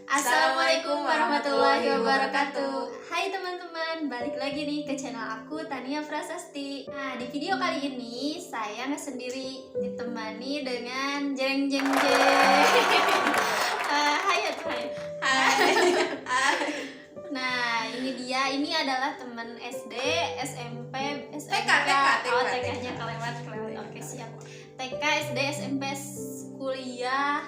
Assalamualaikum warahmatullahi wabarakatuh. Hai teman-teman, balik lagi nih ke channel aku Tania Prasasti. Nah, di video kali ini saya nggak sendiri, ditemani dengan jeng jeng jeng. Hai ya Hai. Nah, ini dia. Ini adalah teman SD, SMP, SMK. Oh, TK-nya kelewat. Oke, siap. TK, SD, SMP, kuliah,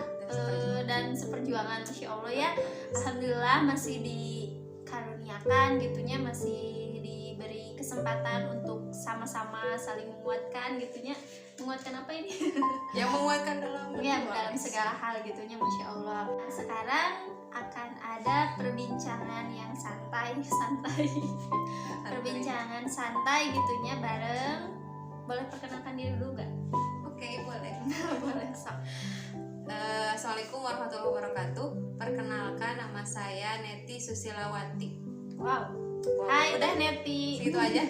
dan seperjuangan. Masya Allah ya, alhamdulillah masih dikaruniakan gitunya, masih diberi kesempatan untuk sama-sama saling menguatkan gitunya. Menguatkan apa ini? Yang menguatkan dalam dalam segala hal gitunya, Masya Allah. Nah, sekarang akan ada perbincangan yang santai perbincangan santai gitunya bareng. Boleh perkenalkan diri dulu gak? Oke, boleh. Boleh, sok. Assalamualaikum warahmatullahi wabarakatuh. Perkenalkan, nama saya Neti Susilawati. Wow. Hai, udah Neti. Segitu aja.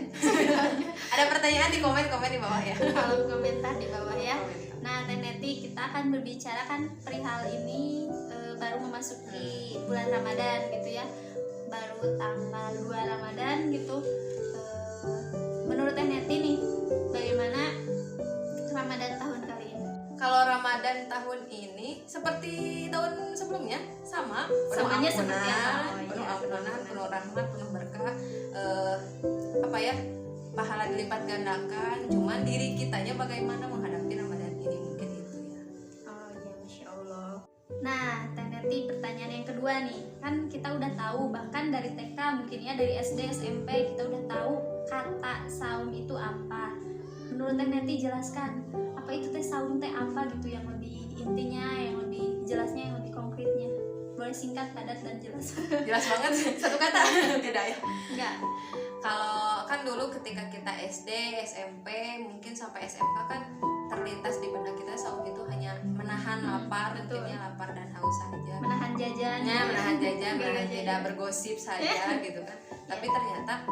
Ada pertanyaan di komen di bawah ya. Kalau komentar di bawah ya. Nah, Teh Neti, kita akan berbicara kan perihal ini baru memasuki bulan Ramadan gitu ya. Baru tanggal 2 Ramadan gitu. Menurut Teh Neti nih, bagaimana Ramadan tahun kali ini? Kalau Ramadan tahun ini seperti tahun sebelumnya, sama. Semuanya seperti apa? Penuh ampunan, penuh rahmat, penuh berkah. Pahala dilipat gandakan. Cuman diri kitanya bagaimana menghadapi Ramadan ini, mungkin itu ya. Oh iya, Masya Allah. Nah, Teh Neti, pertanyaan yang kedua nih. Kan kita udah tahu, bahkan dari TK mungkin ya, dari SD, SMP kita udah tahu kata saum itu apa. Menurut Teh Neti, jelaskan apa itu teh saum teh apa gitu, yang lebih intinya, yang lebih jelasnya, yang lebih konkretnya. Boleh singkat, padat, dan jelas. Jelas banget, satu kata. Tidak ya? Enggak. Kalau kan dulu ketika kita SD, SMP, mungkin sampai SMK kan terlintas di benak kita saum itu hanya menahan lapar, mungkinnya lapar dan haus saja. Menahan jajan. Menahan jajan, menahan tidak bergosip saja gitu kan. Tapi ternyata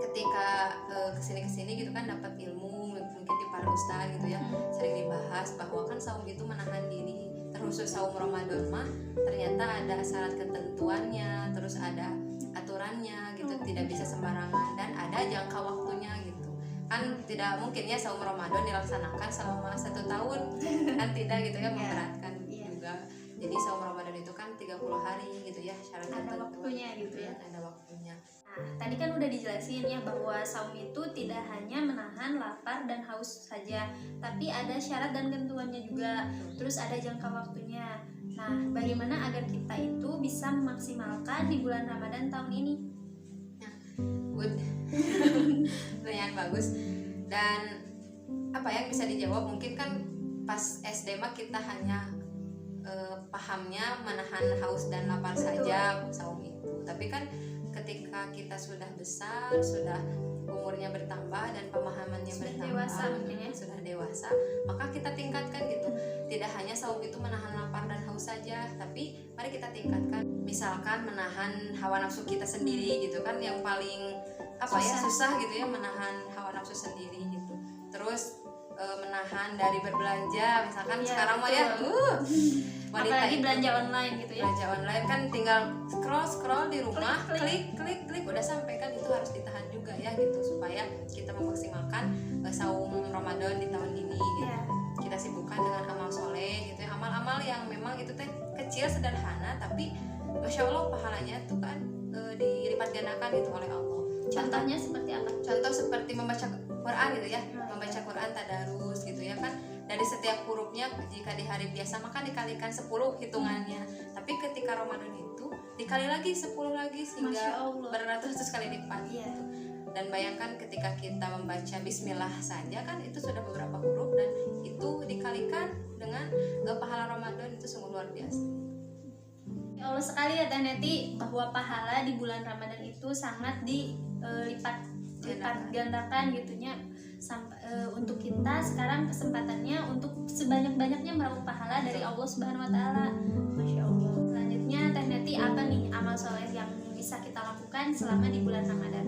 ketika kesini gitu kan dapat ilmu, mungkin di para ustaz gitu ya, sering dibahas bahwa kan saum itu menahan diri. Terkhusus saum Ramadan mah ternyata ada syarat ketentuannya, terus ada aturannya gitu, tidak bisa sembarangan dan ada jangka waktunya gitu. Kan tidak mungkin ya saum Ramadan dilaksanakan selama 1 tahun, kan tidak gitu ya, memberatkan juga. Jadi saum Ramadan itu kan 30 hari gitu ya, syarat ada waktunya gitu ya. Ada waktunya. Nah, tadi kan udah dijelasin ya bahwa saum itu tidak hanya menahan lapar dan haus saja, tapi ada syarat dan ketentuannya juga. Terus ada jangka waktunya. Nah, bagaimana agar kita itu bisa memaksimalkan di bulan Ramadan tahun ini? Nah, good. Pertanyaan bagus. Dan apa yang bisa dijawab, mungkin kan pas SD mah kita hanya pahamnya menahan haus dan lapar saja saum itu. Tapi kan ketika kita sudah besar, sudah umurnya bertambah dan pemahamannya bertambah, dewasa mungkin ya, sudah dewasa, maka kita tingkatkan gitu. Tidak hanya saum itu menahan lapar dan haus saja, tapi mari kita tingkatkan. Misalkan menahan hawa nafsu kita sendiri gitu kan, yang paling susah gitu ya, menahan hawa nafsu sendiri gitu. Terus menahan dari berbelanja, misalkan sekarang mah ya wanita apalagi itu, belanja online gitu ya. Belanja online kan tinggal scroll di rumah, klik udah sampai, kan itu harus ditahan juga ya gitu, supaya kita memaksimalkan saum Ramadan di tahun ini gitu. Kita sibukkan dengan amal soleh gitu ya, amal-amal yang memang itu teh kecil sederhana tapi Masya Allah pahalanya tuh kan dilipat gandakan gitu oleh Allah. Contohnya seperti apa? Contoh seperti membaca Quran gitu ya, membaca Quran tadarus gitu ya kan, dari setiap hurufnya jika di hari biasa maka dikalikan 10 hitungannya, tapi ketika Ramadan itu dikali lagi 10 lagi sehingga beratus-ratus kali lipat gitu. Dan bayangkan ketika kita membaca Bismillah saja kan itu sudah beberapa huruf, dan itu dikalikan dengan pahala Ramadan, itu sungguh luar biasa. Ya Allah sekali ya Teh Neti, bahwa pahala di bulan Ramadan itu sangat dilipat gandakan gitunya. Untuk kita sekarang kesempatannya untuk sebanyak-banyaknya meraup pahala dari Allah Subhanahu wa taala. Masya Allah. Selanjutnya Teh Neti, apa nih amal soleh yang bisa kita lakukan selama di bulan Ramadan?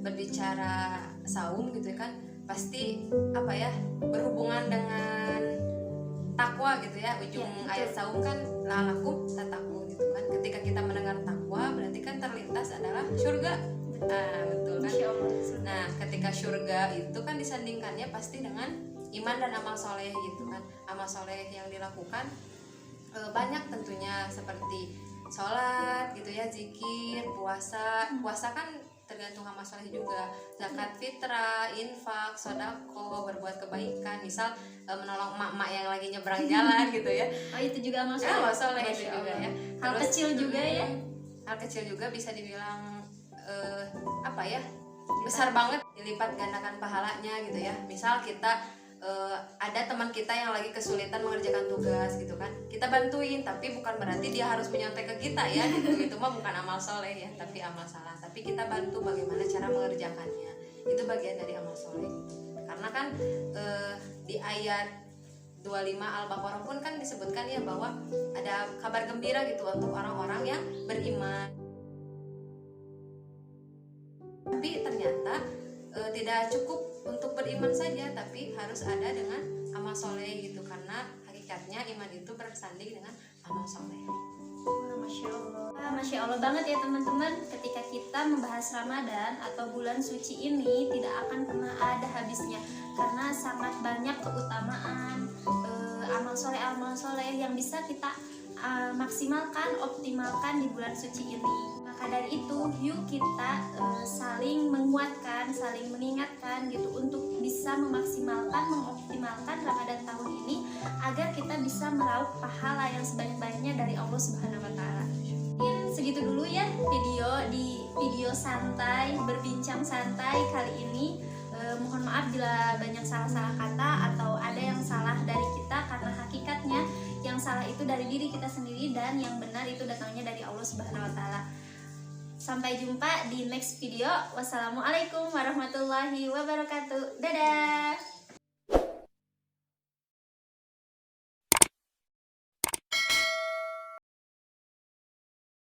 Berbicara saum gitu kan, pasti berhubungan dengan takwa gitu ya. Ujung ayat saum kan la'alakum tattaqun gitu kan. surga. Betul kan. Masya Allah. Nah ketika surga itu kan disandingkannya pasti dengan iman dan amal soleh gitu kan. Amal soleh yang dilakukan banyak tentunya, seperti sholat gitu ya, zikir, puasa kan tergantung amal soleh juga, zakat fitrah, infak, sodako, berbuat kebaikan, misal menolong emak-emak yang lagi nyebrang jalan gitu ya. Oh itu juga amal soleh. Amal soleh itu juga ya. Hal kecil juga ya. Hal kecil juga bisa dibilang apa ya, besar banget, dilipat gandakan pahalanya gitu ya. Misal kita ada teman kita yang lagi kesulitan mengerjakan tugas gitu kan, kita bantuin, tapi bukan berarti dia harus menyontek ke kita ya gitu. Itu mah bukan amal soleh ya, tapi amal salah. Tapi kita bantu bagaimana cara mengerjakannya, itu bagian dari amal soleh. Karena kan di ayat 25 Al-Baqarah pun kan disebutkan ya bahwa ada kabar gembira gitu untuk orang-orang yang beriman. Tapi ternyata tidak cukup untuk beriman saja, tapi harus ada dengan amal soleh gitu, karena hakikatnya iman itu bersanding dengan amal soleh. Masya Allah. Masya Allah banget ya teman-teman, ketika kita membahas Ramadan atau bulan suci ini tidak akan pernah ada habisnya, karena sangat banyak keutamaan amal soleh yang bisa kita maksimalkan, optimalkan di bulan suci ini. Maka dari itu yuk kita saling menguatkan, saling mengingatkan gitu untuk bisa memaksimalkan, mengoptimalkan Ramadan tahun ini agar kita bisa meraup pahala yang sebanyak-banyaknya dari Allah Subhanahu wa taala. Mungkin segitu dulu ya video santai, berbincang santai kali ini. Mohon maaf bila banyak salah-salah kata atau ada yang salah dari kita, karena hakikatnya yang salah itu dari diri kita sendiri dan yang benar itu datangnya dari Allah Subhanahu wa taala. Sampai jumpa di next video. Wassalamualaikum warahmatullahi wabarakatuh. Dadah.